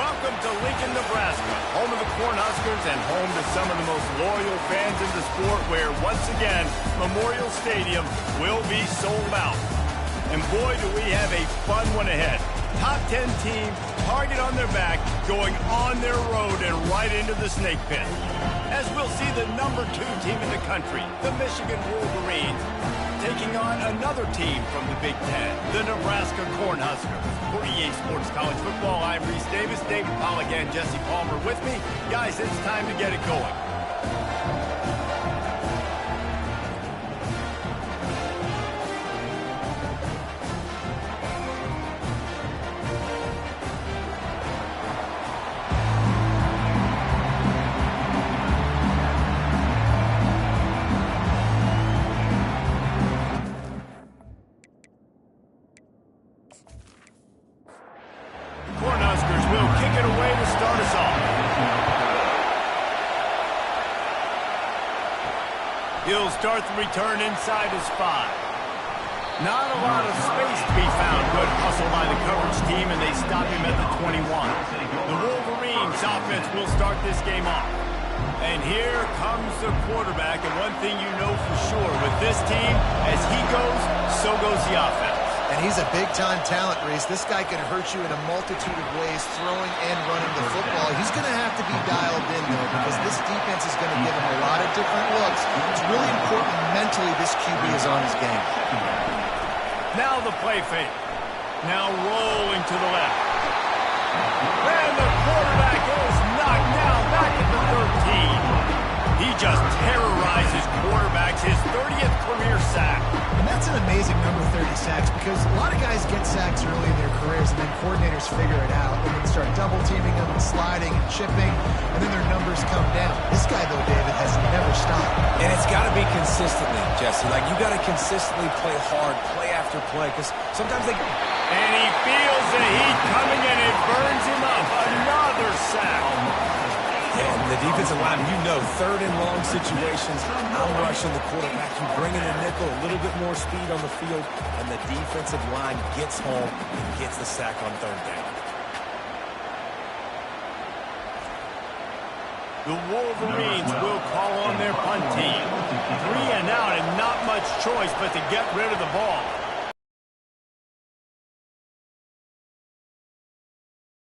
Welcome to Lincoln, Nebraska, home of the Cornhuskers and home to some of the most loyal fans in the sport where, once again, Memorial Stadium will be sold out. And boy, do we have a fun one ahead. Top 10 team, target on their back, going on their road and right into the snake pit. As we'll see the number 2 team in the country, the Michigan Wolverines, taking on another team from the Big Ten, the Nebraska Cornhuskers. For EA Sports College Football, I'm Reese Davis, David Pollack, and Jesse Palmer with me. Guys, it's time to get it going. Cornhuskers will kick it away to start us off. He'll start the return inside his 5. Not a lot of space to be found. Good hustle by the coverage team, and they stop him at the 21. The Wolverines offense will start this game off. And here comes the quarterback, and one thing you know for sure with this team, as he goes, so goes the offense. And he's a big-time talent, Reese. This guy can hurt you in a multitude of ways, throwing and running the football. He's going to have to be dialed in, though, because this defense is going to give him a lot of different looks. It's really important mentally this QB is on his game. Now the play fake. Now rolling to the left. And the quarterback is knocked down back at the 13. He just terrorizes quarterbacks, his 30th career sack. And that's an amazing number, 30 sacks, because a lot of guys get sacks early in their careers, and then coordinators figure it out, and then start double-teaming them and sliding and chipping, and then their numbers come down. This guy, though, David, has never stopped. And it's got to be consistently, Jesse. Like, you got to consistently play hard, play after play, because sometimes they... And he feels the heat coming, and it burns him up. Another sack. And the defensive line, you know, third and long situations, I'm rushing the quarterback. You bring in the nickel, a little bit more speed on the field, and the defensive line gets home and gets the sack on third down. The Wolverines will call on their punt team. 3 and out, and not much choice but to get rid of the ball.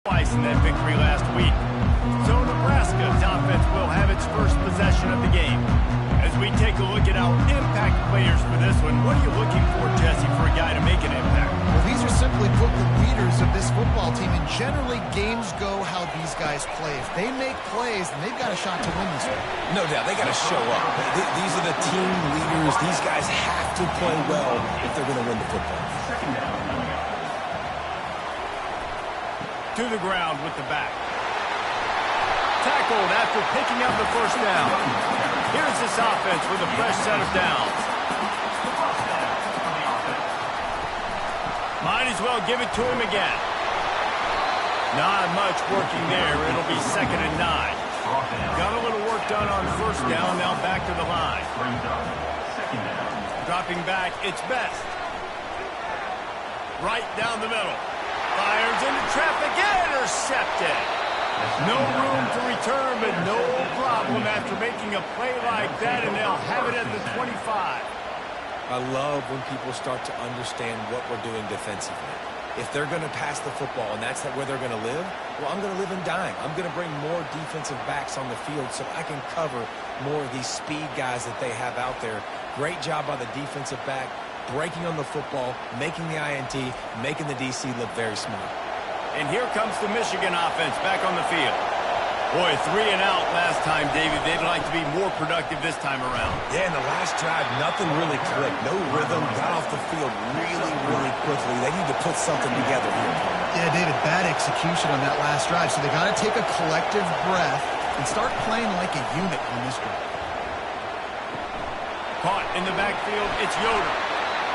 Twice in that victory last week. So Nebraska's offense will have its first possession of the game. As we take a look at our impact players for this one, what are you looking for, Jesse, for a guy to make an impact? Well, these are simply put the leaders of this football team, and generally games go how these guys play. If they make plays, then they've got a shot to win this one. No doubt, they got to show up. These are the team leaders. These guys have to play well if they're going to win the football. To the ground with the back. Tackled after picking up the first down. Here's this offense with a fresh set of downs. Might as well give it to him again. Not much working there. It'll be 2nd and 9. Got a little work done on first down. Now back to the line. Dropping back, it's Best. Right down the middle. Fires into traffic, intercepted. No room to return, but no problem after making a play like that, and they'll have it at the 25. I love when people start to understand what we're doing defensively. If they're going to pass the football and that's where they're going to live, well, I'm going to live in dime. I'm going to bring more defensive backs on the field so I can cover more of these speed guys that they have out there. Great job by the defensive back, breaking on the football, making the INT, making the DC look very smart. And here comes the Michigan offense back on the field. Boy, 3 and out last time, David. They'd like to be more productive this time around. Yeah, in the last drive, nothing really clicked. No rhythm, got off the field really, really quickly. They need to put something together here. Yeah, David, bad execution on that last drive, so they got to take a collective breath and start playing like a unit on this one. Caught in the backfield, it's Yoder.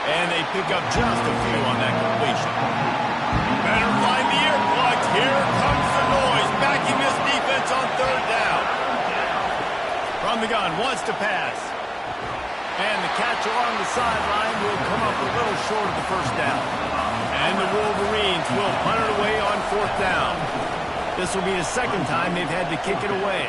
And they pick up just a few on that completion. Better find the earplugs. Here comes the noise. Backing this defense on 3rd down. From the gun, wants to pass. And the catch along the sideline will come up a little short of the first down. And the Wolverines will punt it away on 4th down. This will be the second time they've had to kick it away.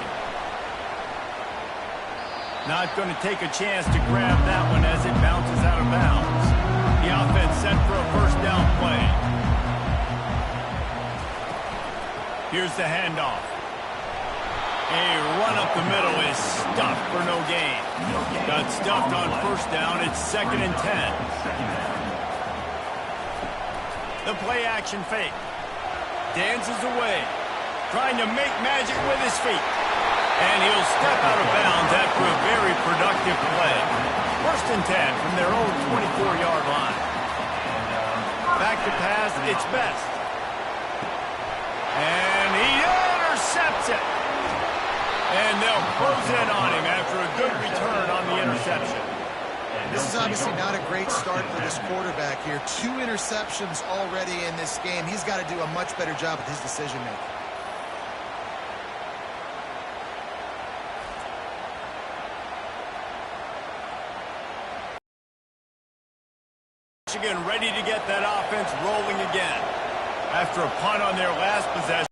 Not going to take a chance to grab that one as it bounces out of bounds. The offense set for a first down play. Here's the handoff. A run up the middle is stuffed for no gain. Got stuffed on first down. It's 2nd and 10. The play action fake. Dances away, trying to make magic with his feet. And he'll step out of bounds after a very productive play. 1st and 10 from their own 24-yard line. Back to pass, it's Best. And he intercepts it. And they'll close in on him after a good return on the interception. This is obviously not a great start for this quarterback here. 2 interceptions already in this game. He's got to do a much better job with his decision-making. Michigan ready to get that offense rolling again. After a punt on their last possession.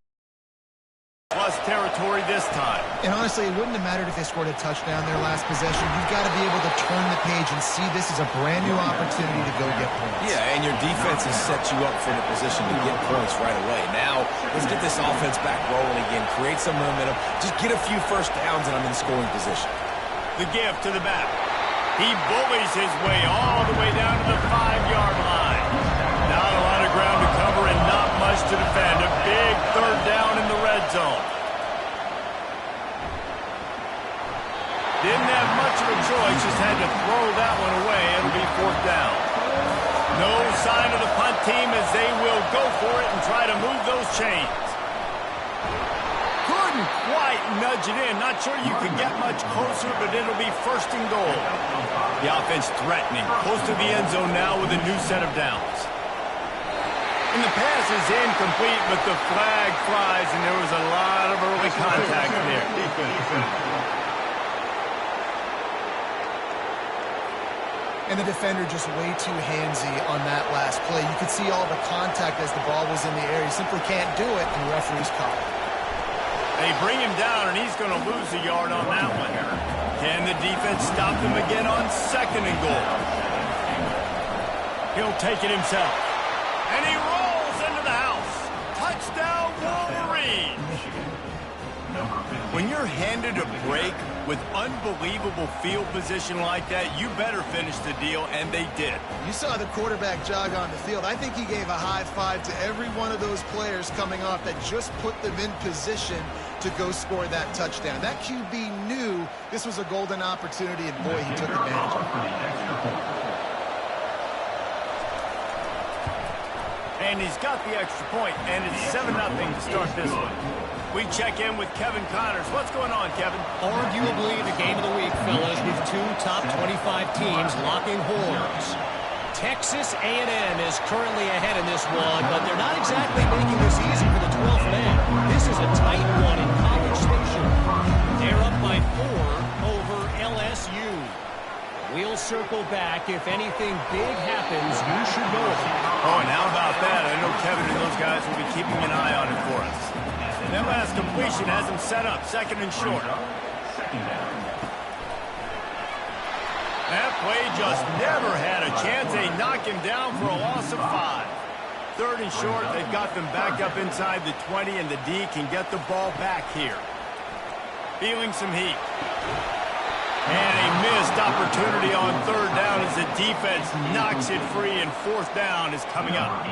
Plus territory this time. And honestly, it wouldn't have mattered if they scored a touchdown their last possession. You've got to be able to turn the page and see this as a brand new opportunity to go get points. Yeah, and your defense has set you up for the position to get points right away. Now, let's get this offense back rolling again, create some momentum, just get a few first downs, and I'm in scoring position. The give to the back. He bullies his way all the way down to the 5-yard line. Not a lot of ground to cover and not much to defend. A big 3rd down in the red zone. Didn't have much of a choice, just had to throw that one away. It'll be 4th down. No sign of the punt team as they will go for it and try to move those chains. Couldn't quite nudge it in. Not sure you can get much closer, but it'll be 1st and goal. The offense threatening, close to the end zone now with a new set of downs. And the pass is incomplete, but the flag flies, and there was a lot of early contact there. And the defender just way too handsy on that last play. You could see all the contact as the ball was in the air. He simply can't do it, and the referee's caught it. They bring him down, and he's going to lose a yard on that one. Can the defense stop him again on 2nd and goal? He'll take it himself. And he rolls into the house. Touchdown, Wolverine! When you're handed a break with unbelievable field position like that, you better finish the deal, and they did. You saw the quarterback jog on the field. I think he gave a high five to every one of those players coming off that just put them in position to go score that touchdown. That QB knew this was a golden opportunity, and boy, he took advantage of it. And he's got the extra point, and it's 7-0 to start this one. We check in with Kevin Connors. What's going on, Kevin? Arguably the game of the week, fellas, with 2 top 25 teams locking horns. Texas A&M is currently ahead in this one, but they're not exactly making this easy for the 12th man. This is a tight one in College Station. They're up by 4 over LSU. We'll circle back. If anything big happens, you should know it. Oh, and how about that? I know Kevin and those guys will be keeping an eye on it for us. That last completion has him set up, 2nd and short. That play just never had a chance. They knock him down for a loss of 5. 3rd and short, they've got them back up inside the 20, and the D can get the ball back here. Feeling some heat. And a missed opportunity on 3rd down as the defense knocks it free, and 4th down is coming up.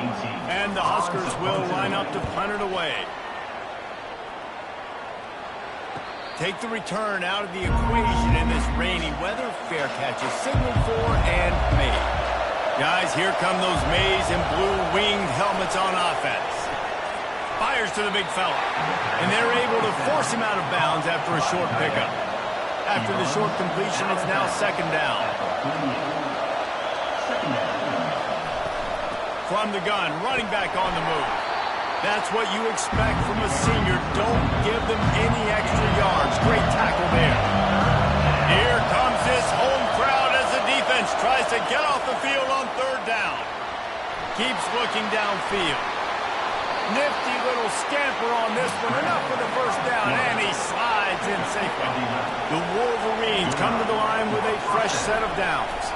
And the Huskers will line up to punt it away. Take the return out of the equation in this rainy weather. Fair catch is signaled for and made. Guys, here come those maize and blue winged helmets on offense. Fires to the big fella. And they're able to force him out of bounds after a short pickup. After the short completion, it's now 2nd down. From the gun, running back on the move. That's what you expect from a senior. Don't give them any extra yards. Great tackle there. Here comes this home crowd as the defense tries to get off the field on 3rd down. Keeps looking downfield. Nifty little scamper on this one. Enough for the first down, and he slides in safely. The Wolverines come to the line with a fresh set of downs.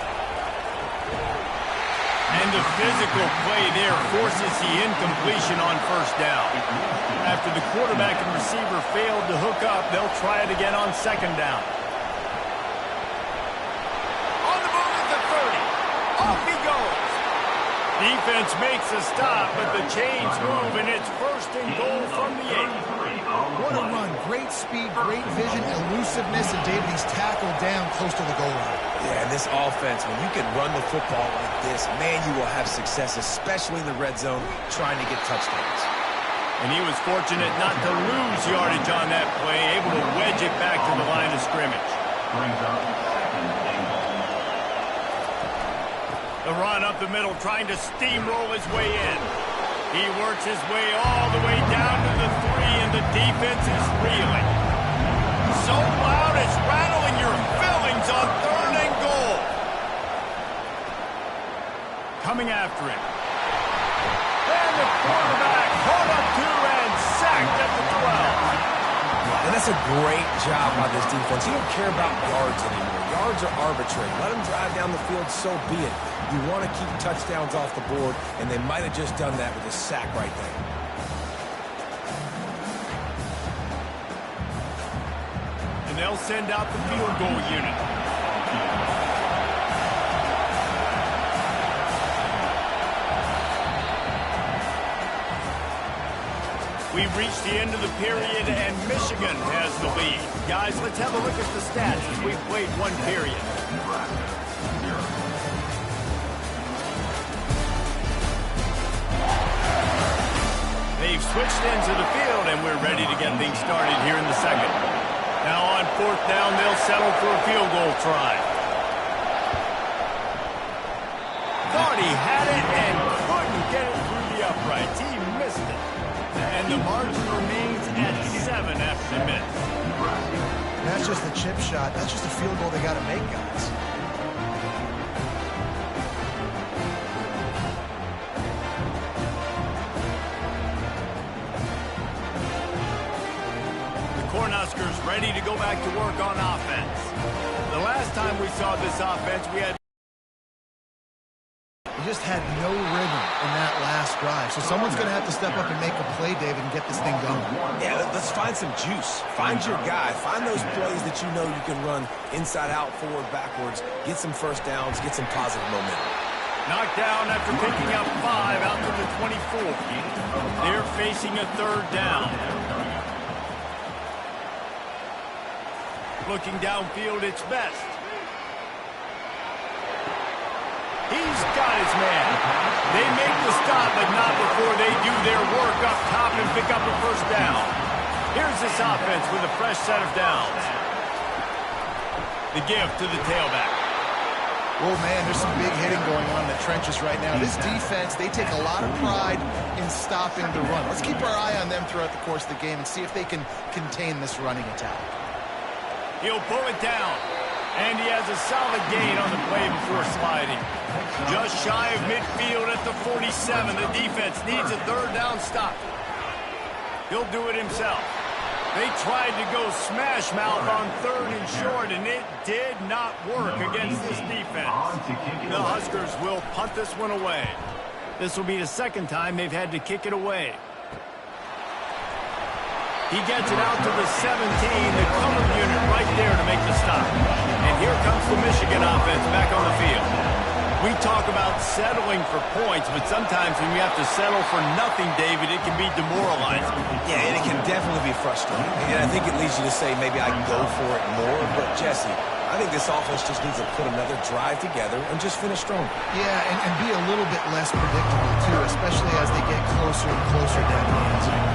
And the physical play there forces the incompletion on first down. After the quarterback and receiver failed to hook up, they'll try it again on second down. On the move at the 30. Off he goes. Defense makes a stop, but the chains move, and it's first and goal from the 8. What a run. Great speed, great vision, elusiveness, and David, he's tackled down close to the goal line. Yeah, this offense, when you can run the football like this, man, you will have success, especially in the red zone, trying to get touchdowns. And he was fortunate not to lose yardage on that play, able to wedge it back to the line of scrimmage. The run up the middle, trying to steamroll his way in. He works his way all the way down to the 3, and the defense is reeling. So loud it's rattling your fillings on third and goal. Coming after it. And the quarterback caught up to and sacked at the 12. And that's a great job by this defense. You don't care about yards anymore. Yards are arbitrary. Let them drive down the field, so be it. You want to keep touchdowns off the board, and they might have just done that with a sack right there. And they'll send out the field goal unit. We've reached the end of the period, and Michigan has the lead. Guys, let's have a look at the stats as we've played one period. They've switched ends of the field, and we're ready to get things started here in the second. Now on fourth down, they'll settle for a field goal try. Thought he had it and couldn't get it through the uprights. He missed it. And the margin remains at 7 after the miss. That's just a chip shot. That's just a field goal they got to make, guys. The Cornhuskers ready to go back to work on offense. The last time we saw this offense, we had just had no rhythm in that last drive. So someone's going to have to step up and make a play, David, and get this thing going. Yeah, let's find some juice. Find your guy. Find those plays that you know you can run inside out, forward, backwards. Get some first downs. Get some positive momentum. Knocked down after picking up 5 out to the 24. They're facing a third down. Looking downfield, it's Best. He's got his man. They make the stop, but not before they do their work up top and pick up a first down. Here's this offense with a fresh set of downs. The give to the tailback. Oh, man, there's some big hitting going on in the trenches right now. This defense, they take a lot of pride in stopping the run. Let's keep our eye on them throughout the course of the game and see if they can contain this running attack. He'll pull it down. And he has a solid gain on the play before sliding. Just shy of midfield at the 47. The defense needs a third down stop. He'll do it himself. They tried to go smash mouth on third and short, and it did not work against this defense. The Huskers will punt this one away. This will be the second time they've had to kick it away. He gets it out to the 17, the cover unit right there to make the stop. And here comes the Michigan offense back on the field. We talk about settling for points, but sometimes when you have to settle for nothing, David, it can be demoralizing. Yeah, and it can definitely be frustrating. And I think it leads you to say maybe I can go for it more. But, Jesse, I think this offense just needs to put another drive together and just finish strong. Yeah, and be a little bit less predictable, too, especially as they get closer and closer down the end zone.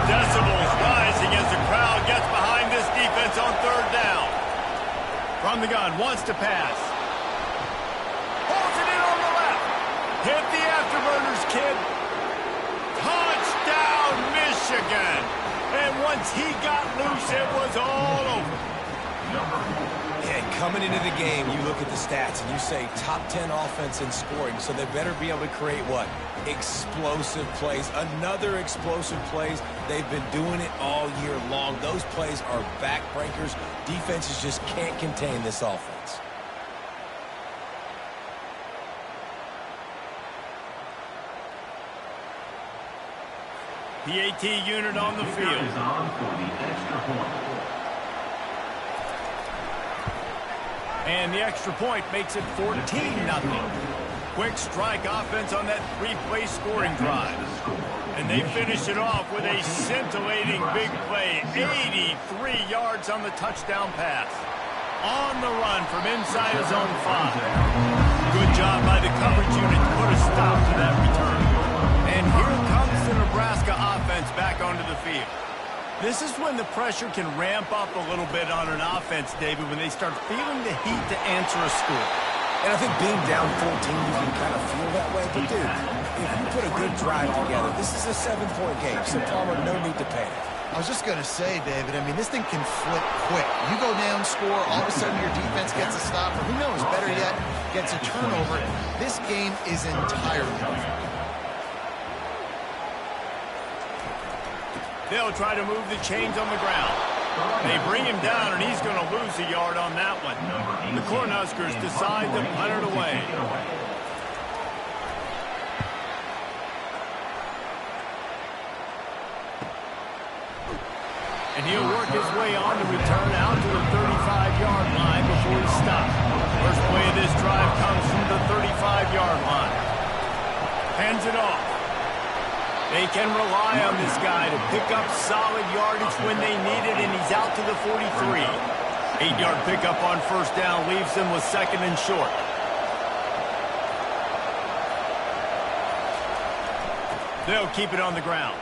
Decibels rising as the crowd gets behind this defense on third down. From the gun, wants to pass. Holds it in on the left. Hit the afterburners, kid. Touchdown, Michigan. And once he got loose, it was all over. Yeah, Coming into the game, you look at the stats and you say top 10 offense in scoring, so they better be able to create what? Explosive plays. Another explosive plays. They've been doing it all year long. Those plays are backbreakers. Defenses just can't contain this offense. PAT unit on the field. And the extra point makes it 14-0. Quick strike offense on that three-play scoring drive. And they finish it off with a scintillating big play. 83 yards on the touchdown pass. On the run from inside his own 5. Good job by the coverage unit to put a stop to that return. And here comes the Nebraska offense back onto the field. This is when the pressure can ramp up a little bit on an offense, David, when they start feeling the heat to answer a score. And I think being down 14, you can kind of feel that way. But, dude, if you put a good drive together, this is a 7-point game, so Palmer, no need to panic. I was just going to say, David, I mean, this thing can flip quick. You go down, score, all of a sudden your defense gets a stop, or who knows, better yet, gets a turnover. This game is entirely different. They'll try to move the chains on the ground. They bring him down, and he's going to lose a yard on that one. The Cornhuskers decide to punt it away. And he'll work his way on to return out to the 35-yard line before he stops. First play of this drive comes from the 35-yard line. Hands it off. They can rely on this guy to pick up solid yardage when they need it, and he's out to the 43. 8-yard pickup on first down leaves them with 2nd and short. They'll keep it on the ground.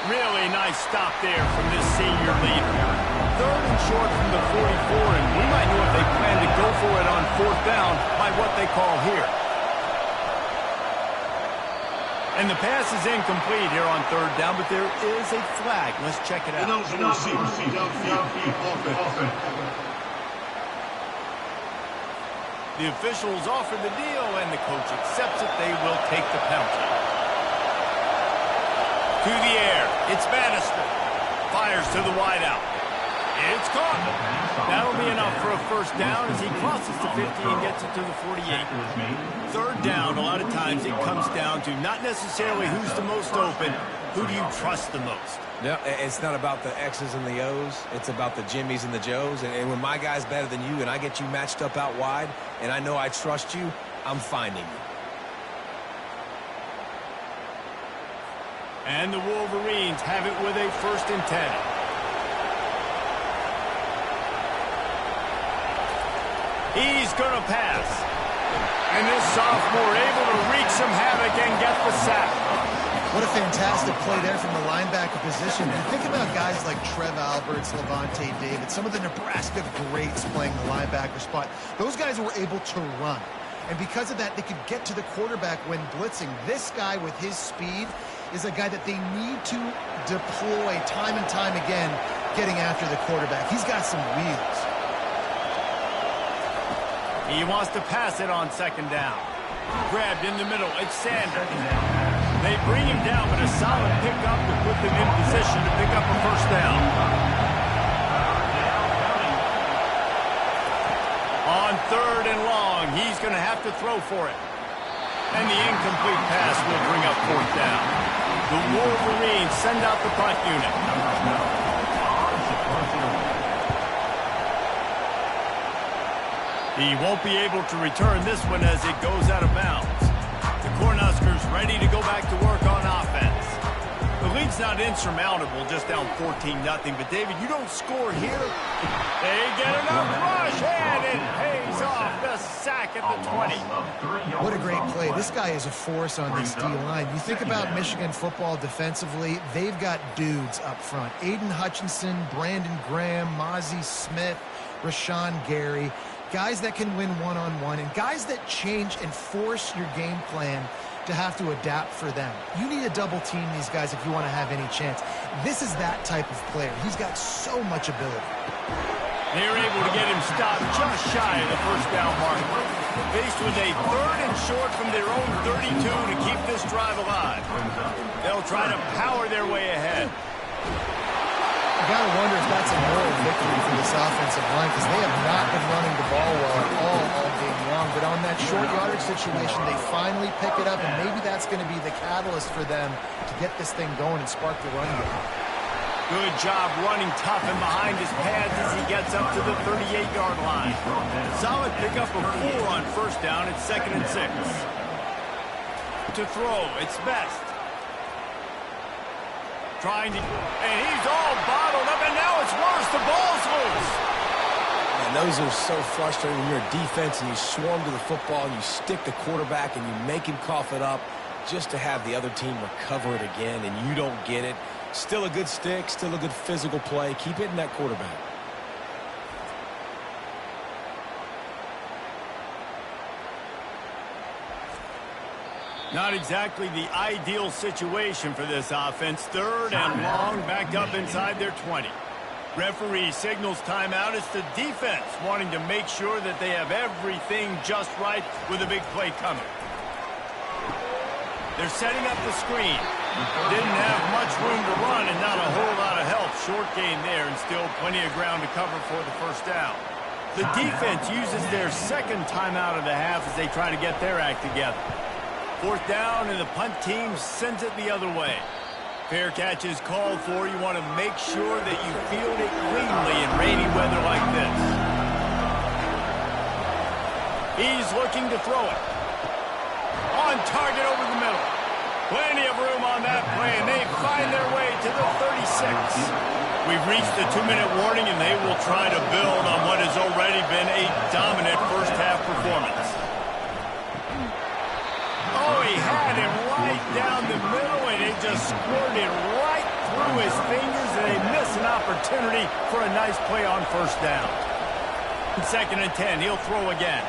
Really nice stop there from this senior leader. 3rd and short from the 44, and we might know if they plan to go for it on 4th down by what they call here. And the pass is incomplete here on 3rd down, but there is a flag. Let's check it out. The officials offer the deal, and the coach accepts it. They will take the penalty. To the air. It's Bannister. Fires to the wideout. It's caught. That'll be enough for a first down as he crosses the 50 and gets it to the 48. 3rd down, a lot of times it comes down to not necessarily who's the most open, who do you trust the most? No, it's not about the X's and the O's. It's about the Jimmies and the Joes. And when my guy's better than you and I get you matched up out wide and I know I trust you, I'm finding you. And the Wolverines have it with a 1st and 10. He's going to pass. And this sophomore able to wreak some havoc and get the sack. What a fantastic play there from the linebacker position. And think about guys like Trev Alberts, Levante David, some of the Nebraska greats playing the linebacker spot. Those guys were able to run. And because of that, they could get to the quarterback when blitzing. This guy with his speed is a guy that they need to deploy time and time again getting after the quarterback. He's got some wheels. He wants to pass it on 2nd down. Grabbed in the middle. It's Sanders. They bring him down, but a solid pickup to put them in position to pick up a 1st down. On 3rd and long, he's going to have to throw for it. And the incomplete pass will bring up 4th down. The Wolverines send out the punt unit. He won't be able to return this one as it goes out of bounds. The Cornhuskers ready to go back to work on offense. The lead's not insurmountable, just down 14-0. But, David, you don't score here. They get enough rush, and it pays off the sack at the 20. What a great play. This guy is a force on this D-line. You think about Michigan football defensively, they've got dudes up front. Aiden Hutchinson, Brandon Graham, Mozzie Smith, Rashawn Gary. Guys that can win one-on-one, and guys that change and force your game plan to have to adapt for them. You need to double team these guys if you want to have any chance. This is that type of player. He's got so much ability. They're able to get him stopped just shy of the first down mark. Faced with a 3rd and short from their own 32 to keep this drive alive. They'll try to power their way ahead. You got to wonder if that's a moral victory for this offensive line because they have not been running the ball well at all game long. But on that short yardage situation, they finally pick it up, and maybe that's going to be the catalyst for them to get this thing going and spark the run game. Good job running tough and behind his pads as he gets up to the 38-yard line. Solid pickup of 4 on first down. It's 2nd and 6. To throw, it's Best. Trying to, and he's all bottled up, and now it's worse. The ball's loose. And those are so frustrating when you're a defense and you swarm to the football and you stick the quarterback and you make him cough it up just to have the other team recover it again and you don't get it. Still a good stick, still a good physical play. Keep hitting that quarterback. Not exactly the ideal situation for this offense. 3rd and long, backed up inside their 20. Referee signals timeout. It's the defense wanting to make sure that they have everything just right with a big play coming. They're setting up the screen. Didn't have much room to run and not a whole lot of help. Short gain there and still plenty of ground to cover for the first down. The defense uses their 2nd timeout of the half as they try to get their act together. 4th down, and the punt team sends it the other way. Fair catch is called for. You want to make sure that you field it cleanly in rainy weather like this. He's looking to throw it. On target over the middle. Plenty of room on that play, and they find their way to the 36. We've reached the 2-minute warning, and they will try to build on what has already been a dominant first-half performance. Oh, he had him right down the middle, and it just squirted right through his fingers, and they miss an opportunity for a nice play on first down. 2nd and 10, he'll throw again.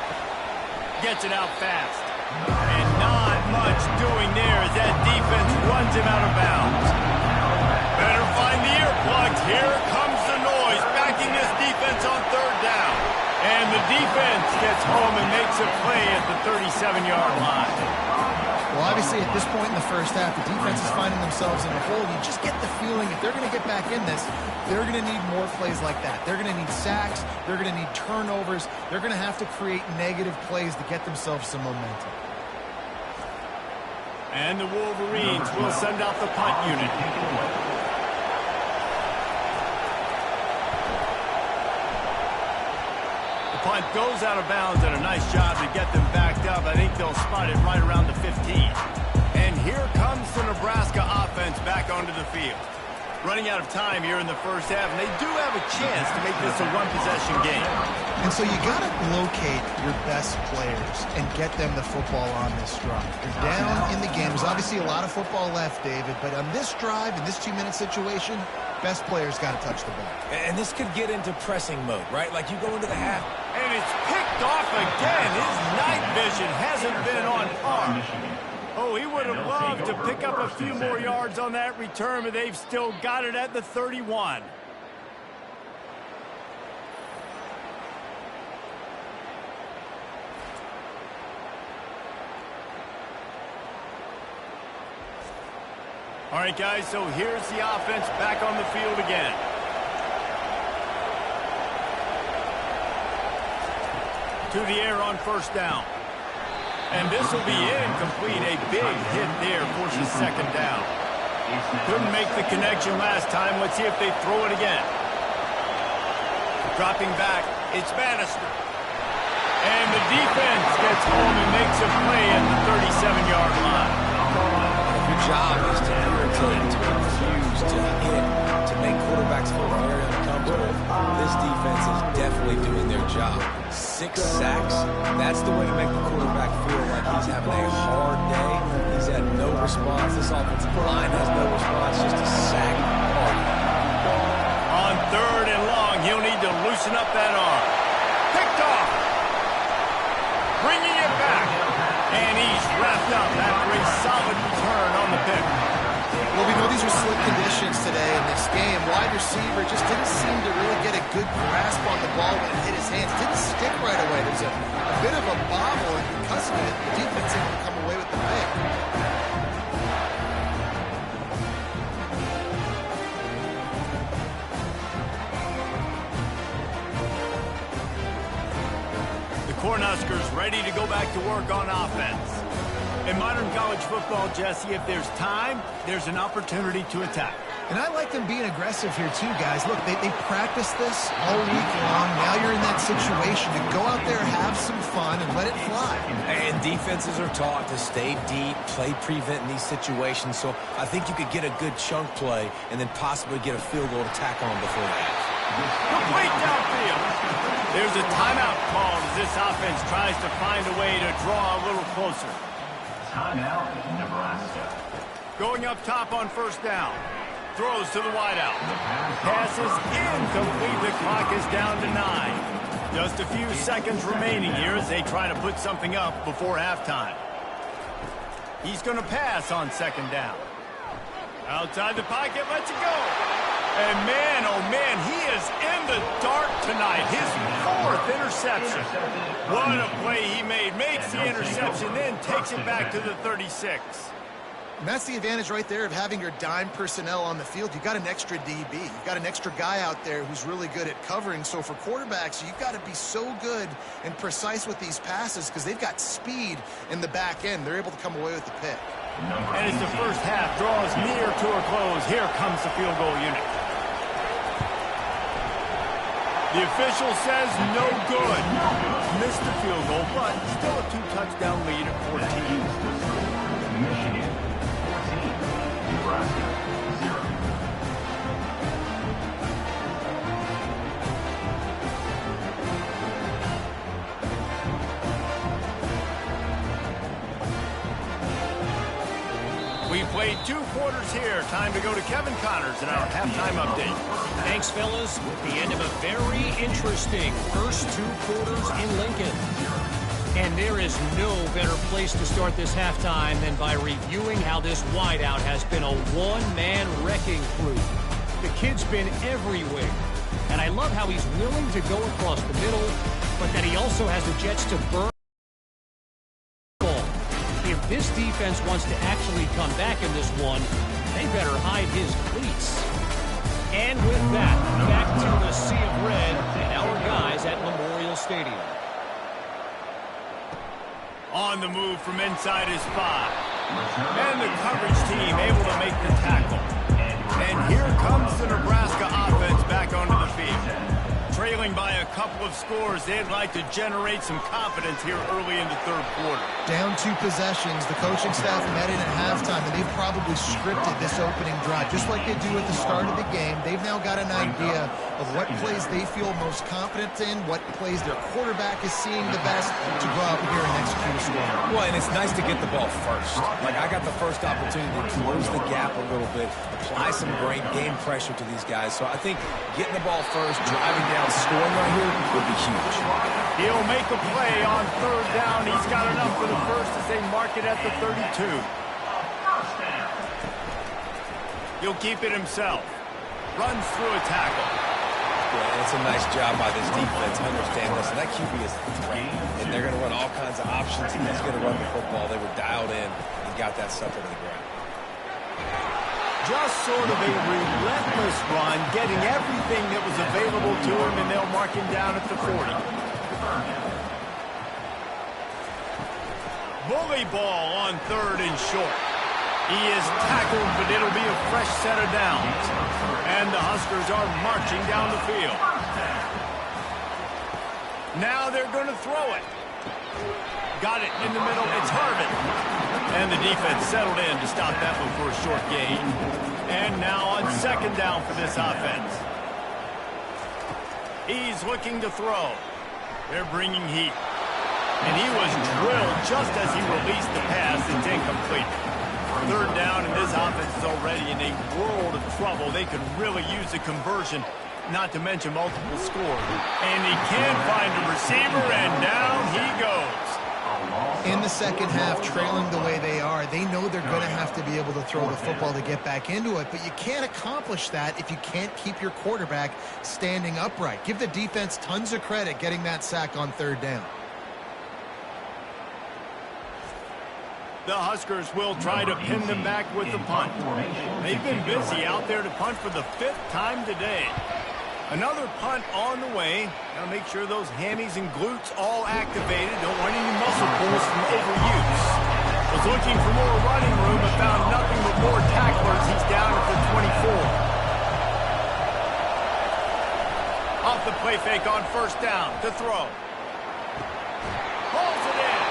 Gets it out fast. And not much doing there as that defense runs him out of bounds. Better find the earplugs. Here comes the noise, backing this defense on 3rd down. And the defense gets home and makes a play at the 37-yard line. Well, obviously, at this point in the first half, the defense is finding themselves in a hole. You just get the feeling if they're going to get back in this, they're going to need more plays like that. They're going to need sacks. They're going to need turnovers. They're going to have to create negative plays to get themselves some momentum. And the Wolverines will send out the punt unit. The punt goes out of bounds, and a nice job to get them backed up. I think they'll spot it right around the 15. And here comes the Nebraska offense back onto the field. Running out of time here in the first half, and they do have a chance to make this a one-possession game. And so you got to locate your best players and get them the football on this drive. You're down in the game. There's obviously a lot of football left, David, but on this drive, in this 2-minute situation, best players got to touch the ball. And this could get into pressing mode, right? Like you go into the half. And it's picked off again. His night vision hasn't been on par. Oh, he would have loved to pick up a few more yards on that return, but they've still got it at the 31. All right, guys, so here's the offense back on the field again. To the air on first down. And this will be incomplete. A big hit there forces 2nd down. Couldn't make the connection last time. Let's see if they throw it again. Dropping back, it's Bannister. And the defense gets home and makes a play at the 37-yard line. Your job is to irritate, to confuse, to hit, to make quarterbacks feel very uncomfortable. This defense is definitely doing their job. 6 sacks, that's the way to make the quarterback feel like he's having a hard day. He's had no response. This offensive line has no response, just a sack party. On 3rd and long, he'll need to loosen up that arm. Picked off. Bringing it back. And he's wrapped up after a solid return on the pick. Well, we know these are slick conditions today in this game. Wide receiver just didn't seem to really get a good grasp on the ball when it hit his hands. Didn't stick right away. There's a bit of a bobble, and because of it, the defense able to come away with the pick. The Cornhuskers ready to go back to work on offense. In modern college football, Jesse, if there's time, there's an opportunity to attack. And I like them being aggressive here too, guys. Look, they practiced this all week long. Now you're in that situation to go out there, have some fun, and let it fly. And defenses are taught to stay deep, play prevent in these situations. So I think you could get a good chunk play and then possibly get a field goal to tack on before the half. Complete downfield. There's a timeout called as this offense tries to find a way to draw a little closer. Timeout, Nebraska. Going up top on first down. Throws to the wideout. Passes incomplete. The clock is down to 9. Just a few seconds remaining here as they try to put something up before halftime. He's going to pass on second down. Outside the pocket, lets it go. And man, oh man, he is in the dark tonight. His 4th interception. What a play he made. Makes the interception, then takes it back to the 36. And that's the advantage right there of having your dime personnel on the field. You've got an extra DB. You've got an extra guy out there who's really good at covering. So for quarterbacks, you've got to be so good and precise with these passes because they've got speed in the back end. They're able to come away with the pick. And as the first half draws near to a close, here comes the field goal unit. The official says no good. Missed the field goal, but still a 2-touchdown lead at 14. Michigan, 14. Nebraska, 0. We played 2 quarters here. Time to go to Kevin Connors in our halftime update. Thanks, fellas. The end of a very interesting first 2 quarters in Lincoln. And there is no better place to start this halftime than by reviewing how this wideout has been a one-man wrecking crew. The kid's been everywhere. And I love how he's willing to go across the middle, but that he also has the jets to burn. If this defense wants to actually come back in this one, they better hide his cleats. And with that, back to the sea of red and our guys at Memorial Stadium. On the move from inside his 5. And the coverage team able to make the tackle. And here comes the Nebraska offense back onto the field. Trailing by a couple of scores, they'd like to generate some confidence here early in the 3rd quarter. Down 2 possessions. The coaching staff met in at halftime, and they've probably scripted this opening drive. Just like they do at the start of the game, they've now got an idea of what plays they feel most confident in, what plays their quarterback is seeing the best to go out here and execute a score. Well, and it's nice to get the ball first. Like, I got the first opportunity to close the gap a little bit, apply some great game pressure to these guys. So I think getting the ball first, driving down, scoring right here would be huge. He'll make a play on 3rd down. He's got enough for the first as they mark it at the 32. He'll keep it himself. Runs through a tackle. Yeah, and it's a nice job by this defense. Understand, listen, that QB is a threat, and they're going to run all kinds of options, and he's going to run the football. They were dialed in and got that sucker to the ground. Just sort of a relentless run, getting everything that was available to him, and they'll mark him down at the 40. Bully ball on 3rd and short. He is tackled, but it'll be a fresh set of downs. And the Huskers are marching down the field. Now they're going to throw it. Got it in the middle. It's Harvin. And the defense settled in to stop that one for a short gain. And now on 2nd down for this offense. He's looking to throw. They're bringing heat. And he was drilled just as he released the pass. It's incomplete. 3rd down, and this offense is already in a world of trouble. They could really use a conversion, not to mention multiple scores. And he can't find a receiver, and down he goes. In the second half, trailing the way they are, they know they're going to have to be able to throw the football to get back into it, but you can't accomplish that if you can't keep your quarterback standing upright. Give the defense tons of credit getting that sack on third down. The Huskers will try to pin them back with the punt. They've been busy out there to punt for the 5th time today. Another punt on the way. Got to make sure those hammies and glutes all activated. Don't want any muscle pulls from overuse. Was looking for more running room, but found nothing but more tacklers. He's down at the 24. Off the play fake on first down to throw. Pulls it in.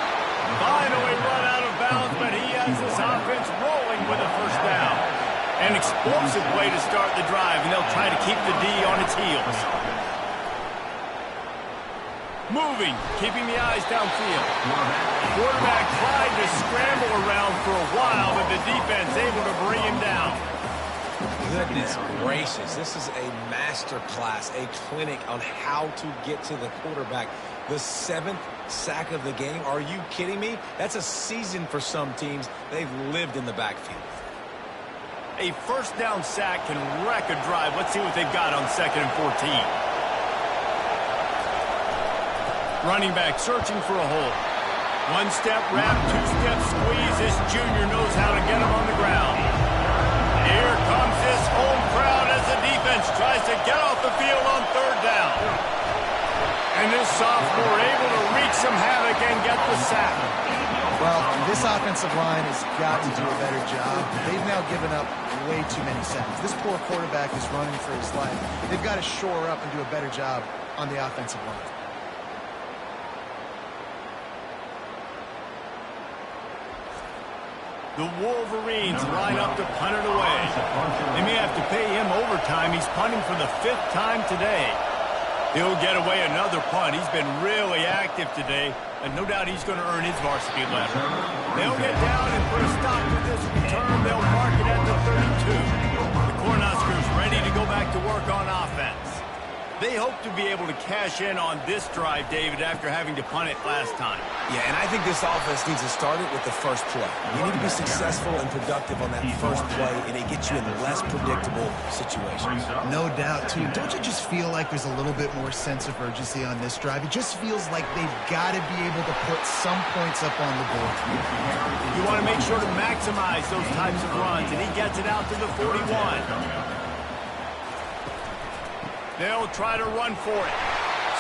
Finally run out of bounds, but he has this offense rolling with a first down. An explosive play to start the drive, and they'll try to keep the D on its heels. Moving, keeping the eyes downfield. Quarterback tried to scramble around for a while, but the defense able to bring him down. Goodness gracious, this is a master class, a clinic on how to get to the quarterback. The 7th sack of the game, are you kidding me? That's a season for some teams. They've lived in the backfield. A first down sack can wreck a drive. Let's see what they've got on 2nd and 14. Running back searching for a hole. One-step wrap, two-step squeeze. This junior knows how to get him on the ground. Here comes this home crowd as the defense tries to get off the field on 3rd down. And this sophomore able to wreak some havoc and get the sack. Well, this offensive line has got to do a better job. They've now given up way too many sacks. This poor quarterback is running for his life. They've got to shore up and do a better job on the offensive line. The Wolverines line up to punt it away. They may have to pay him overtime. He's punting for the 5th time today. He'll get away another punt. He's been really active today, and no doubt he's going to earn his varsity letter. They'll get down and put a stop to this return. They'll mark it at the 32. The Cornhuskers ready to go back to work on offense. They hope to be able to cash in on this drive, David, after having to punt it last time. Yeah, and I think this offense needs to start it with the first play. You need to be successful and productive on that first play, and it gets you in less predictable situations. No doubt, too. Don't you just feel like there's a little bit more sense of urgency on this drive? It just feels like they've got to be able to put some points up on the board. You want to make sure to maximize those types of runs, and he gets it out to the 41. They'll try to run for it.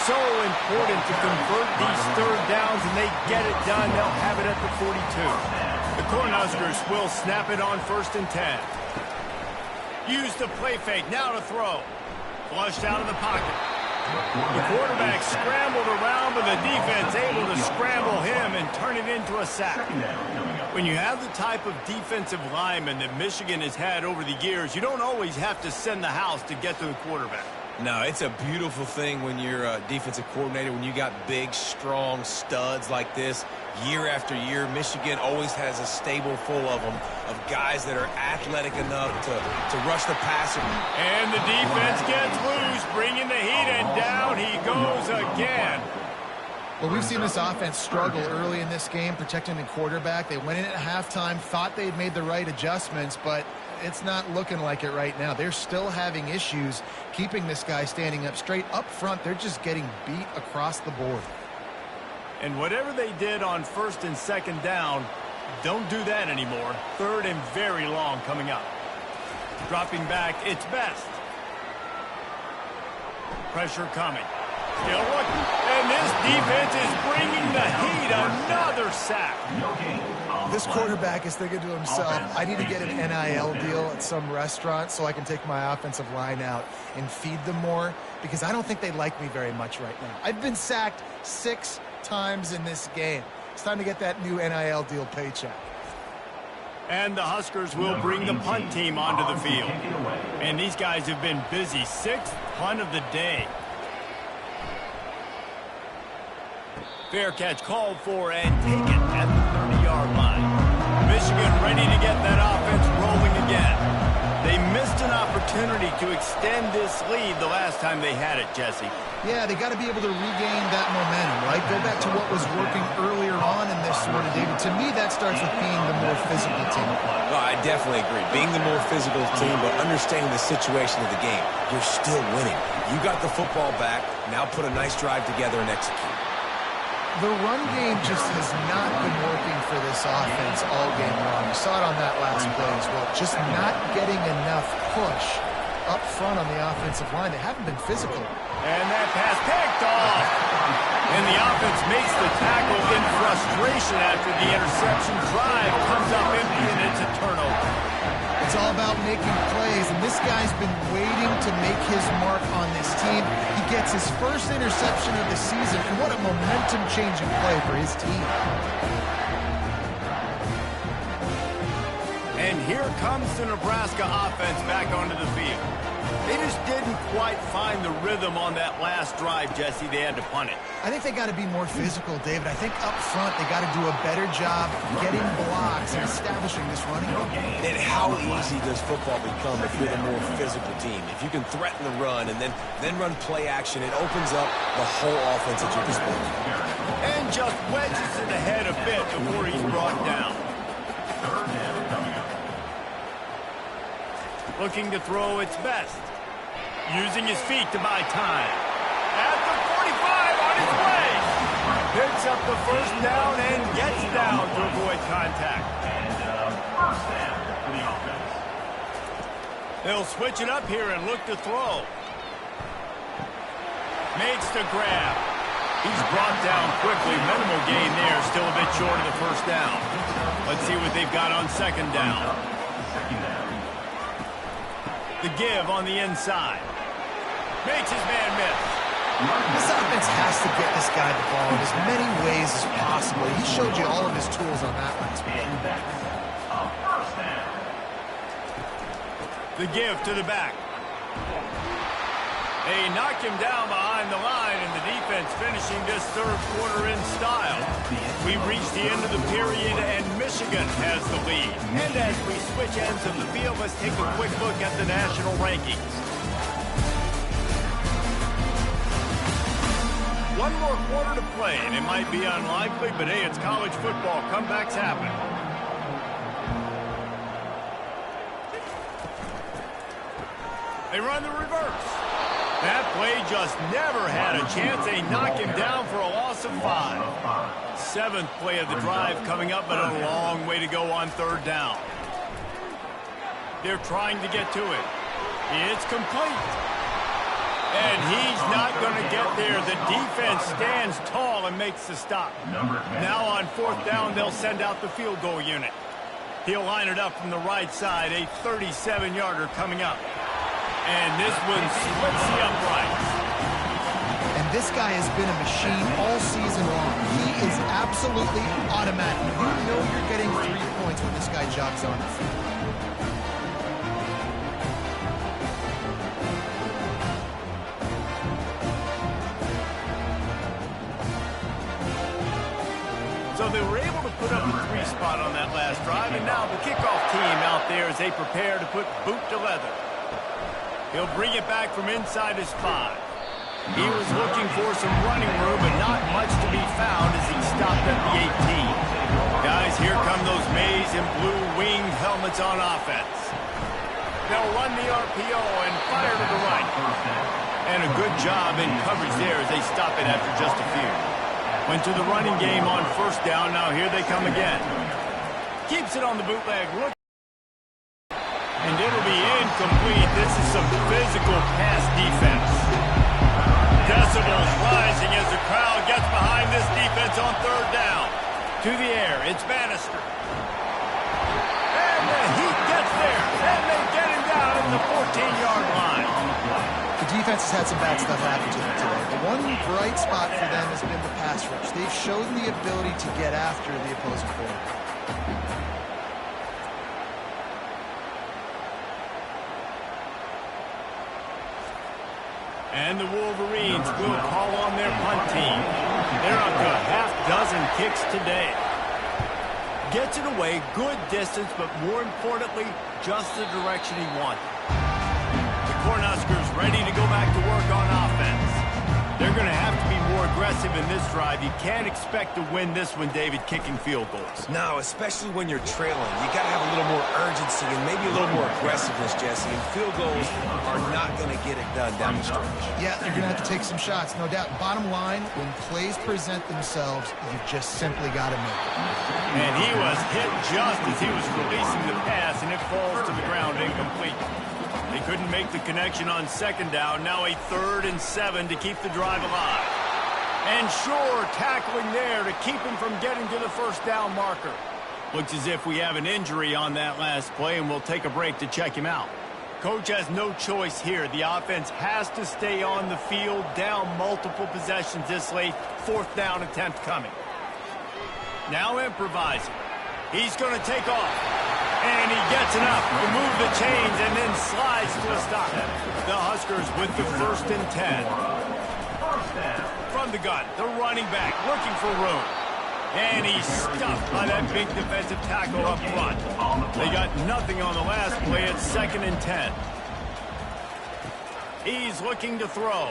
So important to convert these 3rd downs, and they get it done. They'll have it at the 42. The Cornhuskers will snap it on 1st and 10. Use the play fake. Now to throw. Flushed out of the pocket. The quarterback scrambled around, but the defense able to scramble him and turn it into a sack. When you have the type of defensive lineman that Michigan has had over the years, you don't always have to send the house to get to the quarterback. No, it's a beautiful thing when you're a defensive coordinator, when you got big, strong studs like this. Year after year, Michigan always has a stable full of them, of guys that are athletic enough to rush the passer. And the defense gets loose, bringing the heat, and down he goes again. Well, we've seen this offense struggle early in this game, protecting the quarterback. They went in at halftime, thought they'd made the right adjustments, but it's not looking like it right now. They're still having issues keeping this guy standing up straight. Up front, they're just getting beat across the board. And whatever they did on 1st and 2nd down, don't do that anymore. 3rd and very long coming up. Dropping back, it's Best. Pressure coming. Still looking. And this defense is bringing the heat. Another sack. This quarterback is thinking to himself, I need to get an NIL deal at some restaurant so I can take my offensive line out and feed them more, because I don't think they like me very much right now. I've been sacked 6 times in this game. It's time to get that new NIL deal paycheck. And the Huskers will bring the punt team onto the field. And these guys have been busy. 6th punt of the day. Fair catch called for and taken at the 30-yard line. Michigan ready to get that offense rolling again. They missed an opportunity to extend this lead the last time they had it, Jesse. Yeah, they got to be able to regain that momentum, right? Go back to what was working earlier on in this one, David. To me, that starts with being the more physical team. Well, I definitely agree. Being the more physical team, but understanding the situation of the game. You're still winning. You got the football back. Now put a nice drive together and execute. The run game just has not been working for this offense all game long. You saw it on that last play as well. Just not getting enough push up front on the offensive line. They haven't been physical. And that pass picked off. And the offense makes the tackle in frustration after the interception. Drive comes up empty, and it's a turnover. It's all about making plays, and this guy's been waiting to make his mark on this team. He gets his first interception of the season, and what a momentum-changing play for his team. And here comes the Nebraska offense back onto the field. They just didn't quite find the rhythm on that last drive, Jesse. They had to punt it. I think they got to be more physical, David. I think up front they got to do a better job getting blocks and establishing this running game. And how easy does football become if you're the more physical team? If you can threaten the run and then run play action, it opens up the whole offense at your disposal. And just wedges it ahead a bit before he's brought down. Looking to throw its best. Using his feet to buy time. At the 45 on his way. Picks up the first down and gets down to avoid contact. And first down for the offense. They'll switch it up here and look to throw. Makes the grab. He's brought down quickly. Minimal gain there. Still a bit short of the first down. Let's see what they've got on second down. The give on the inside. Makes his man miss. This offense has to get this guy the ball in as many ways as possible. He showed you all of his tools on that last play. The give to the back. They knock him down behind the line, and the defense finishing this third quarter in style. We've reached the end of the period, and Michigan has the lead. And as we switch ends of the field, let's take a quick look at the national rankings. One more quarter to play, and it might be unlikely, but hey, it's college football. Comebacks happen. They run the reverse. That play just never had a chance. They knock him down for a loss of 5. Seventh play of the drive coming up, but a long way to go on third down. They're trying to get to it. It's complete. And he's not going to get there. The defense stands tall and makes the stop. Now on fourth down, they'll send out the field goal unit. He'll line it up from the right side. A 37-yarder coming up. And this one splits the uprights. And this guy has been a machine all season long. He is absolutely automatic. You know you're getting 3 points when this guy jogs on the field. So they were able to put up the 3 spot on that last drive, and now the kickoff team out there as they prepare to put boot to leather. He'll bring it back from inside his 5. He was looking for some running room, but not much to be found as he stopped at the 18. Guys, here come those maize and blue winged helmets on offense. They'll run the RPO and fire to the right. And a good job in coverage there as they stop it after just a few. Went to the running game on first down. Now here they come again. Keeps it on the bootleg. Look. And it'll be incomplete. This is some physical pass defense. Decibels rising as the crowd gets behind this defense on third down. To the air, it's Bannister. And the Heat gets there. And they get him down at the 14-yard line. The defense has had some bad stuff happen to them today. The one bright spot for them has been the pass rush. They've shown the ability to get after the opposing quarterback. And the Wolverines will call on their punt team. They're up to a half dozen kicks today. Gets it away, good distance, but more importantly, just the direction he wanted. The Cornhuskers ready to go back to work on offense. They're going to have to be more aggressive in this drive. You can't expect to win this one, David, kicking field goals. No, especially when you're trailing. You got to have a little more urgency and maybe a little more aggressiveness, Jesse. And field goals are not going to get it done down the stretch. Yeah, you're going to have to take some shots, no doubt. Bottom line, when plays present themselves, you've just simply got to make it. And he was hit just as he was releasing the pass, and it falls to the ground incomplete. They couldn't make the connection on second down. Now a 3rd and 7 to keep the drive alive. And sure, tackling there to keep him from getting to the first down marker. Looks as if we have an injury on that last play, and we'll take a break to check him out. Coach has no choice here. The offense has to stay on the field, down multiple possessions this late. 4th down attempt coming. Now improvising. He's going to take off. And he gets enough to move the chains and then slides to a stop. The Huskers with the 1st and 10. From the gun, the running back looking for room. And he's stuffed by that big defensive tackle up front. They got nothing on the last play. It's 2nd and 10. He's looking to throw.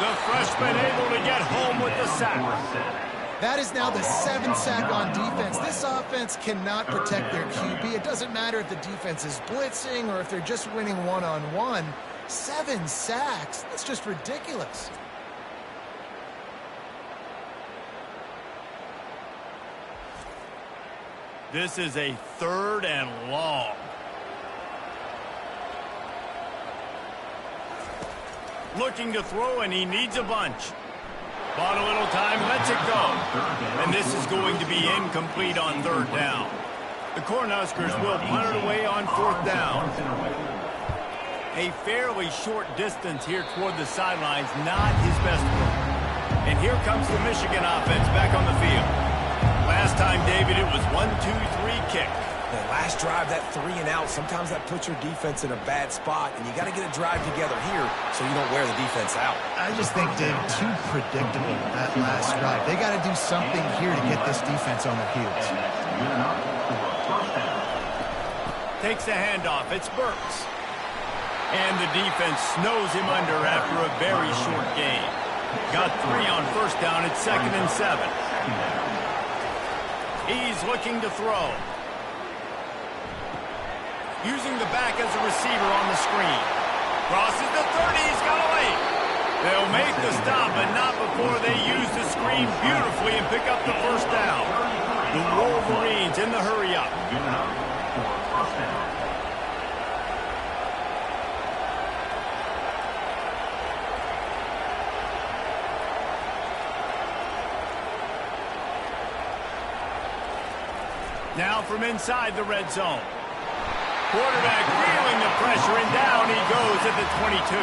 The freshman able to get home with the sack. That is now the 7th sack on defense. This offense cannot protect their QB. It doesn't matter if the defense is blitzing or if they're just winning one-on-one. 7 sacks? That's just ridiculous. This is a 3rd and long. Looking to throw, and he needs a bunch. Bought a little time, lets it go. And this is going to be incomplete on 3rd down. The Cornhuskers will punt it away on 4th down. A fairly short distance here toward the sidelines, not his best work. And here comes the Michigan offense back on the field. Last time, David, it was 1-2-3 kick. The last drive, that 3 and out, sometimes that puts your defense in a bad spot, and you got to get a drive together here so you don't wear the defense out. I just think, Dave, too predictable that last drive. They got to do something here to get this defense on their heels. Takes the handoff. It's Burks. And the defense snows him under after a very short gain. Got 3 on 1st down. It's 2nd and 7. He's looking to throw. Using the back as a receiver on the screen. Crosses the 30, he's got away. They'll make the stop, but not before they use the screen beautifully and pick up the 1st down. The Wolverines in the hurry-up. Now from inside the red zone. Quarterback feeling the pressure, and down he goes at the 22.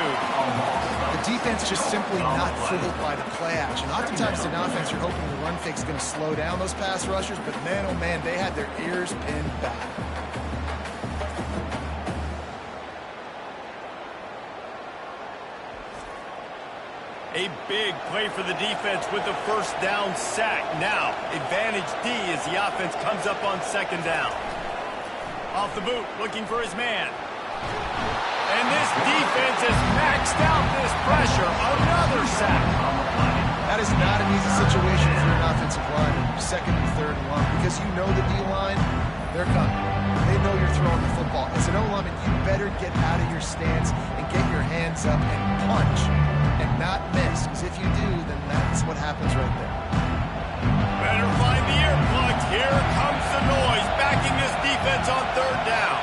The defense just simply not fooled by the play action. Oftentimes in offense, you're hoping the run fake's going to slow down those pass rushers, but man, oh man, they had their ears pinned back. A big play for the defense with the 1st down sack. Now, advantage D as the offense comes up on 2nd down. Off the boot, looking for his man. And this defense has maxed out this pressure. Another sack. That is not an easy situation for an offensive line in 2nd and 3rd and long, because you know the D-line, they're coming. They know you're throwing the football. As an O-lineman, you better get out of your stance and get your hands up and punch and not miss, because if you do, then that's what happens right there. Better find the earplugs. Here comes the noise, backing this defense on 3rd down.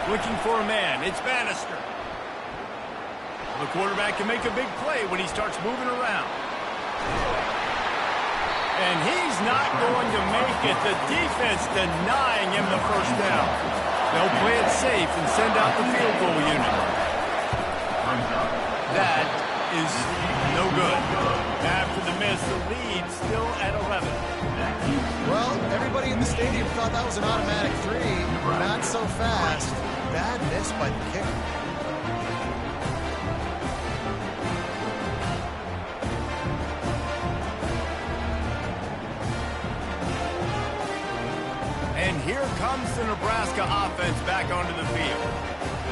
Looking for a man. It's Bannister. The quarterback can make a big play when he starts moving around. And he's not going to make it. The defense denying him the 1st down. They'll play it safe and send out the field goal unit. That is no good. After the miss, the lead still at 11. Well, everybody in the stadium thought that was an automatic 3. Not so fast. Bad miss by the kicker. comes the Nebraska offense back onto the field.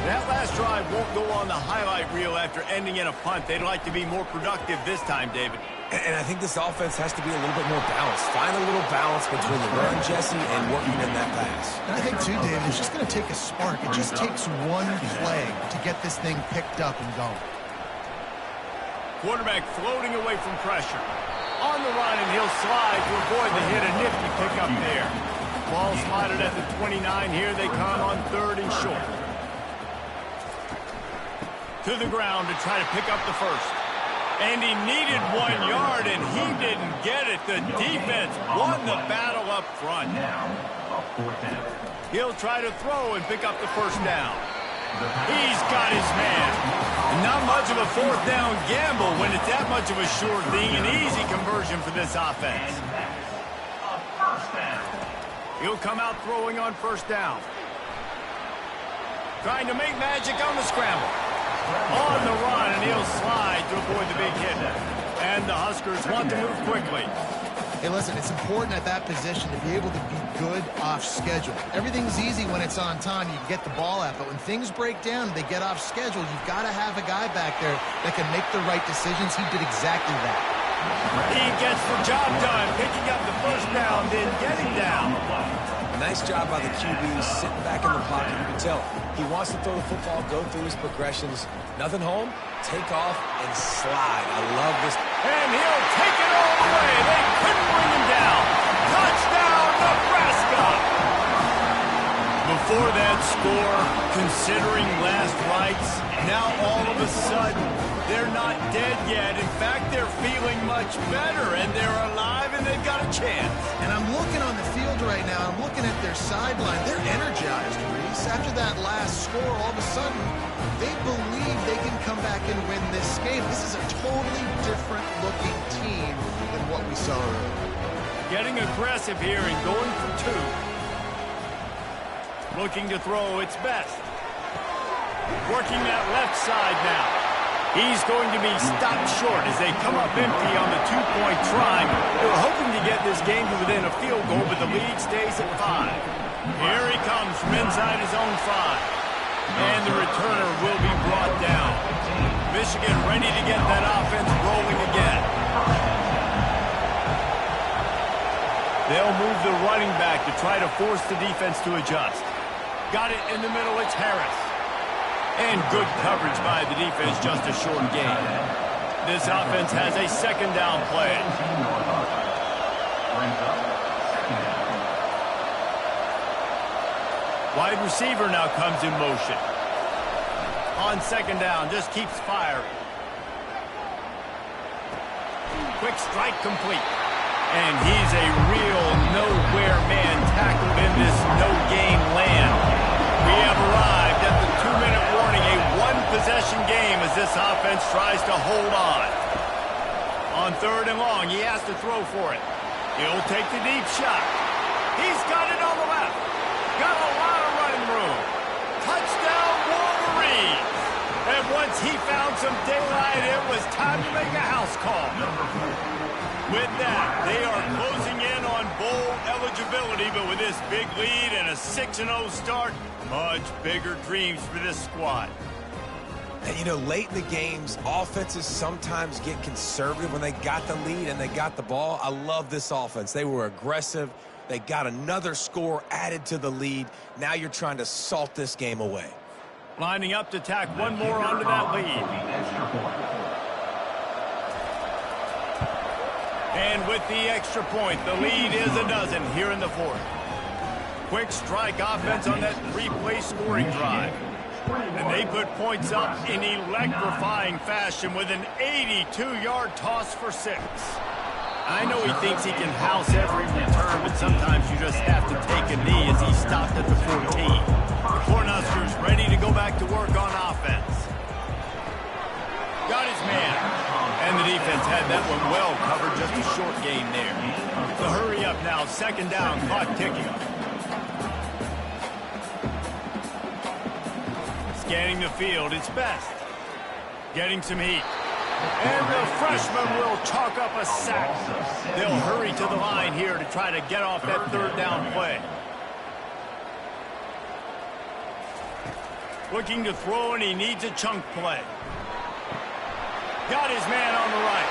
That last drive won't go on the highlight reel after ending in a punt. They'd like to be more productive this time, David. And I think this offense has to be a little bit more balanced. Find a little balance between the run, Jesse, and working in that pass. And I think, too, David, it's just going to take a spark. It just takes one play to get this thing picked up and going. Quarterback floating away from pressure. On the run, and he'll slide to avoid the hit. A nifty pickup there. Ball spotted at the 29. Here they come on 3rd and short. To the ground to try to pick up the first. And he needed 1 yard, and he didn't get it. The defense won the battle up front. He'll try to throw and pick up the first down. He's got his man. Not much of a 4th down gamble when it's that much of a sure thing. An easy conversion for this offense. He'll come out throwing on 1st down. Trying to make magic on the scramble. On the run, and he'll slide to avoid the big hit. And the Huskers want to move quickly. Hey, listen, it's important at that position to be able to be good off schedule. Everything's easy when it's on time. You can get the ball out. But when things break down, they get off schedule. You've got to have a guy back there that can make the right decisions. He did exactly that. He gets the job done, picking up the first down, then getting down. Nice job by the QB, sitting back in the pocket. You can tell he wants to throw the football, go through his progressions. Nothing home, take off and slide. I love this. And he'll take it all the way. They couldn't bring him down. Touchdown, Nebraska! Before that score, considering last rites, now all of a sudden, they're not dead yet. In fact, they're feeling much better, and they're alive, and they've got a chance. And I'm looking on the field right now. I'm looking at their sideline. They're energized, Reese. After that last score, all of a sudden, they believe they can come back and win this game. This is a totally different-looking team than what we saw earlier. Getting aggressive here and going for 2. Looking to throw its best. Working that left side now. He's going to be stopped short as they come up empty on the 2-point try. They were hoping to get this game to within a field goal, but the lead stays at 5. Here he comes from inside his own 5. And the returner will be brought down. Michigan ready to get that offense rolling again. They'll move the running back to try to force the defense to adjust. Got it in the middle, it's Harris. And good coverage by the defense, just a short gain. This offense has a 2nd down play. Wide receiver now comes in motion. On 2nd down, just keeps firing. Quick strike complete. And he's a real nowhere man tackled in this no-gain land. We have arrived at the 2-minute warning, a 1-possession game as this offense tries to hold on. On 3rd and long, he has to throw for it. He'll take the deep shot. He's got it on the left. Got a lot of running room. Touchdown, Wolverines. And once he found some daylight, it was time to make a house call. With that, they are closing in on bowl eligibility, but with this big lead and a 6-0 start, much bigger dreams for this squad. And, you know, late in the games, offenses sometimes get conservative when they got the lead and they got the ball. I love this offense. They were aggressive. They got another score added to the lead. Now you're trying to salt this game away. Lining up to tack one more onto that lead. And with the extra point, the lead is a dozen here in the 4th. Quick strike offense on that 3-play scoring drive. And they put points up in electrifying fashion with an 82-yard toss for 6. I know he thinks he can house every return, but sometimes you just have to take a knee as he stopped at the 14. The Cornhuskers ready to go back to work on offense. Got his man. And the defense had that one well covered, just a short gain there. The hurry up now, 2nd down, clock ticking. Scanning the field, it's Best. Getting some heat. And the freshman will chalk up a sack. They'll hurry to the line here to try to get off that 3rd down play. Looking to throw, and he needs a chunk play. Got his man on the right.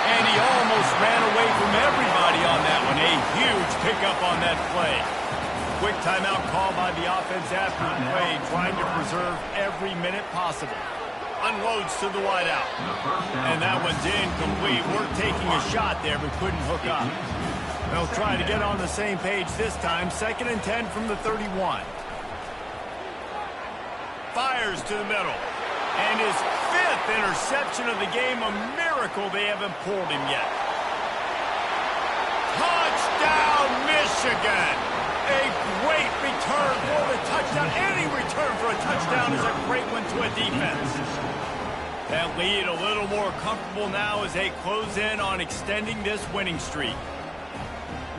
And he almost ran away from everybody on that one. A huge pickup on that play. Quick timeout call by the offense after the play, trying to preserve every minute possible. Unloads to the wideout. And that one's incomplete. We're taking a shot there, but couldn't hook up. They'll try to get on the same page this time. 2nd and 10 from the 31. Fires to the middle. And his 5th interception of the game. A miracle they haven't pulled him yet. Touchdown, Michigan! A great return for the touchdown. Any return for a touchdown is a great one to a defense. That lead a little more comfortable now as they close in on extending this winning streak.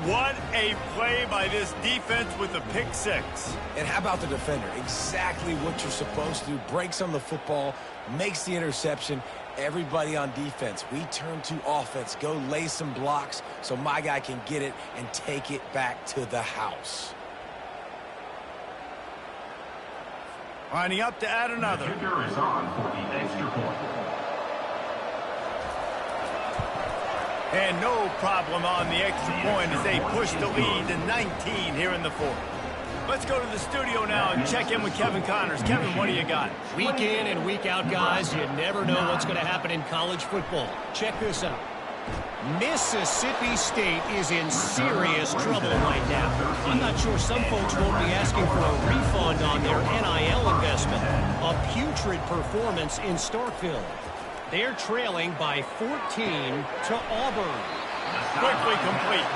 What a play by this defense with a pick 6. And how about the defender? Exactly what you're supposed to do. Breaks on the football, makes the interception. Everybody on defense, we turn to offense. Go lay some blocks so my guy can get it and take it back to the house. Lining up to add another. The kicker is on for the extra point. And no problem on the extra point as they push the lead to 19 here in the 4th. Let's go to the studio now and check in with Kevin Connors. Kevin, what do you got? Week in and week out, guys, you never know what's going to happen in college football. Check this out. Mississippi State is in serious trouble right now. I'm not sure some folks won't be asking for a refund on their NIL investment. A putrid performance in Starkville. They're trailing by 14 to Auburn. Quickly complete.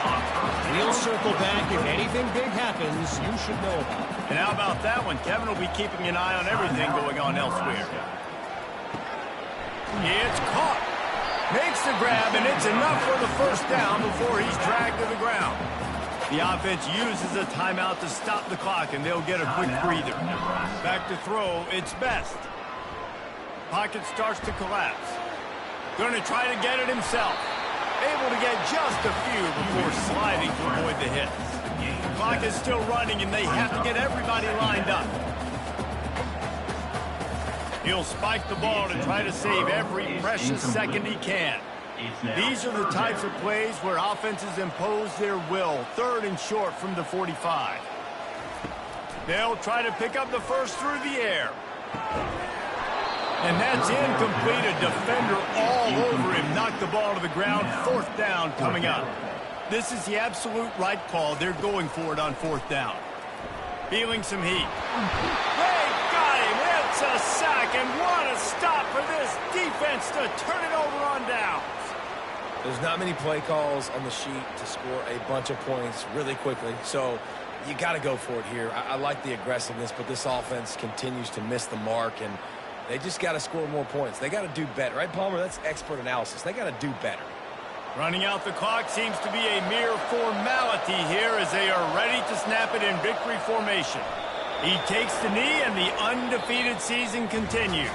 We'll circle back. If anything big happens, you should know about it. And how about that one? Kevin will be keeping an eye on everything going on elsewhere. It's caught. Makes the grab, and it's enough for the first down before he's dragged to the ground. The offense uses a timeout to stop the clock, and they'll get a quick breather. Back to throw, it's Best. Pocket starts to collapse. Going to try to get it himself. Able to get just a few before sliding to avoid the hits. The clock is still running, and they have to get everybody lined up. He'll spike the ball to try to save every precious second he can. These are the types of plays where offenses impose their will. 3rd and short from the 45. They'll try to pick up the first through the air. And that's incomplete. A defender all over him. Knocked the ball to the ground. 4th down coming up. This is the absolute right call. They're going for it on 4th down. Feeling some heat. They got him. It's a sack. And what a stop for this defense to turn it over on downs. There's not many play calls on the sheet to score a bunch of points really quickly. So you got to go for it here. I like the aggressiveness, but this offense continues to miss the mark, and they just got to score more points. They got to do better. Right, Palmer? That's expert analysis. They got to do better. Running out the clock seems to be a mere formality here as they are ready to snap it in victory formation. He takes the knee, and the undefeated season continues.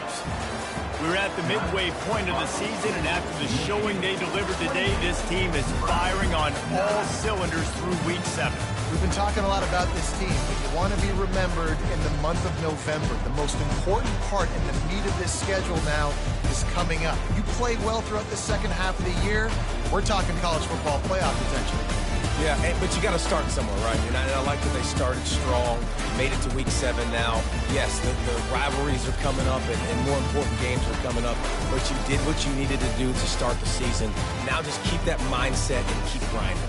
We're at the midway point of the season, and after the showing they delivered today, this team is firing on all cylinders through Week 7. We've been talking a lot about this team, but you want to be remembered in the month of November. The most important part and the meat of this schedule now is coming up. You play well throughout the second half of the year, we're talking college football playoff potential. Yeah, but you got to start somewhere, right? And I like that they started strong, made it to Week 7 now. Yes, the rivalries are coming up, and more important games are coming up, but you did what you needed to do to start the season. Now just keep that mindset and keep grinding.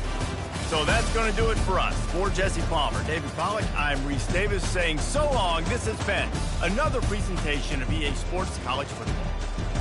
So that's going to do it for us. For Jesse Palmer, David Pollack, I'm Reese Davis saying so long. This has been another presentation of EA Sports College Football.